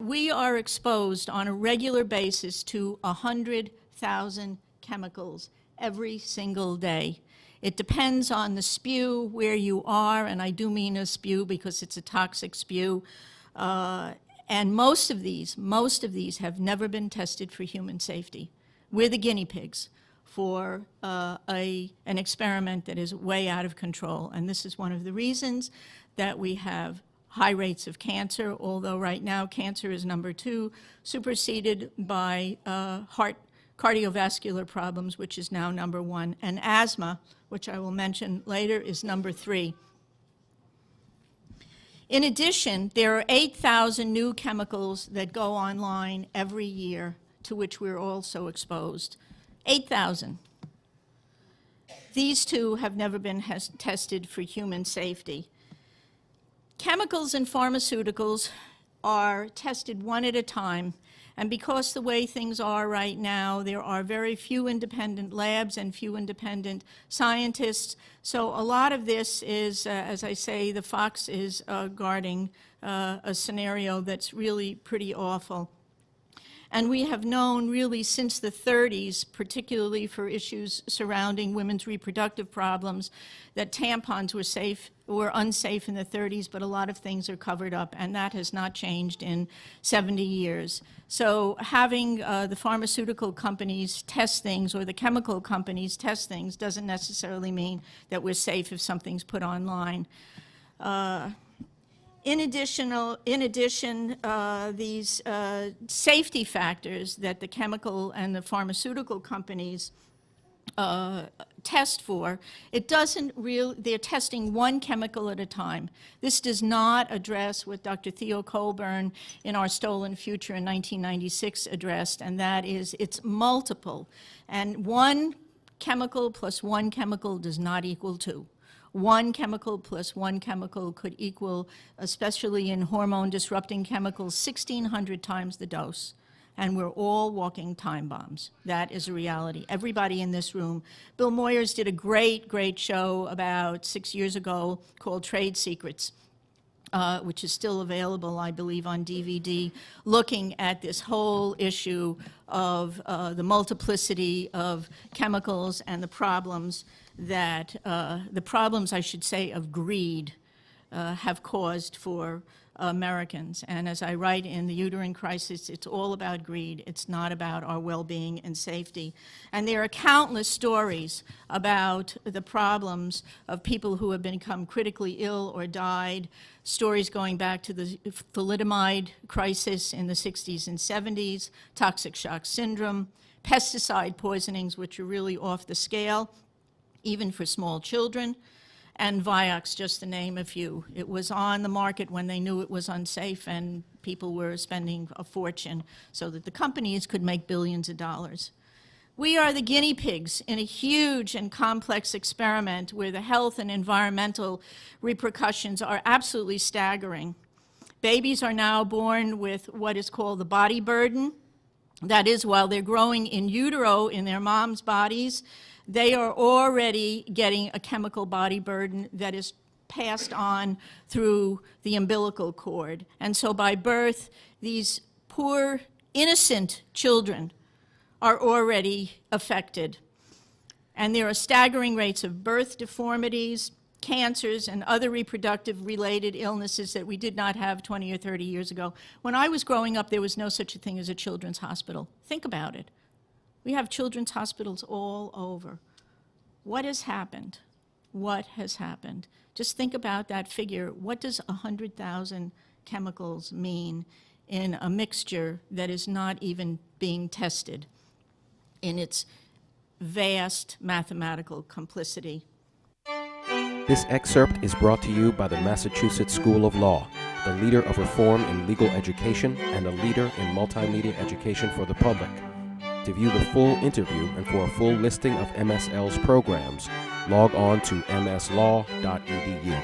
we are exposed on a regular basis to 100,000 chemicals every single day. It depends on the spew, where you are, and I do mean a spew because it's a toxic spew. And most of these have never been tested for human safety. We're the guinea pigs for an experiment that is way out of control. And this is one of the reasons that we have high rates of cancer, although right now cancer is number 2, superseded by cardiovascular problems, which is now number 1, and asthma, which I will mention later, is number 3. In addition, there are 8,000 new chemicals that go online every year to which we're also exposed. 8,000. These two have never been tested for human safety. Chemicals and pharmaceuticals are tested one at a time, and because the way things are right now, there are very few independent labs and few independent scientists. So a lot of this is, as I say, the fox is guarding a scenario that's really pretty awful. And we have known really since the 30s, particularly for issues surrounding women's reproductive problems, that tampons were unsafe in the 30s, but a lot of things are covered up, and that has not changed in 70 years. So having the pharmaceutical companies test things or the chemical companies test things doesn't necessarily mean that we're safe if something's put online. In addition, these safety factors that the chemical and the pharmaceutical companies test for, they're testing one chemical at a time. This does not address what Dr. Theo Colburn in Our Stolen Future in 1996 addressed, and that is it's multiple. And one chemical plus one chemical does not equal 2. One chemical plus one chemical could equal, especially in hormone-disrupting chemicals, 1,600 times the dose. And we're all walking time bombs. That is a reality. Everybody in this room. Bill Moyers did a great show about 6 years ago called Trade Secrets, which is still available, I believe, on DVD, looking at this whole issue of the multiplicity of chemicals and the problems that, I should say, of greed have caused for Americans. And as I write in The Uterine Crisis, it's all about greed. It's not about our well-being and safety. And there are countless stories about the problems of people who have become critically ill or died, stories going back to the thalidomide crisis in the 60s and 70s, toxic shock syndrome, pesticide poisonings, which are really off the scale, even for small children, and Vioxx, just to name a few. It was on the market when they knew it was unsafe, and people were spending a fortune so that the companies could make billions of dollars. We are the guinea pigs in a huge and complex experiment where the health and environmental repercussions are absolutely staggering. Babies are now born with what is called the body burden. That is, while they're growing in utero in their mom's bodies, they are already getting a chemical body burden that is passed on through the umbilical cord. And so by birth, these poor, innocent children are already affected. And there are staggering rates of birth deformities, cancers, and other reproductive-related illnesses that we did not have 20 or 30 years ago. When I was growing up, there was no such a thing as a children's hospital. Think about it. We have children's hospitals all over. What has happened? What has happened? Just think about that figure. What does 100,000 chemicals mean in a mixture that is not even being tested in its vast mathematical complicity? This excerpt is brought to you by the Massachusetts School of Law, the leader of reform in legal education and a leader in multimedia education for the public. To view the full interview and for a full listing of MSL's programs, log on to mslaw.edu.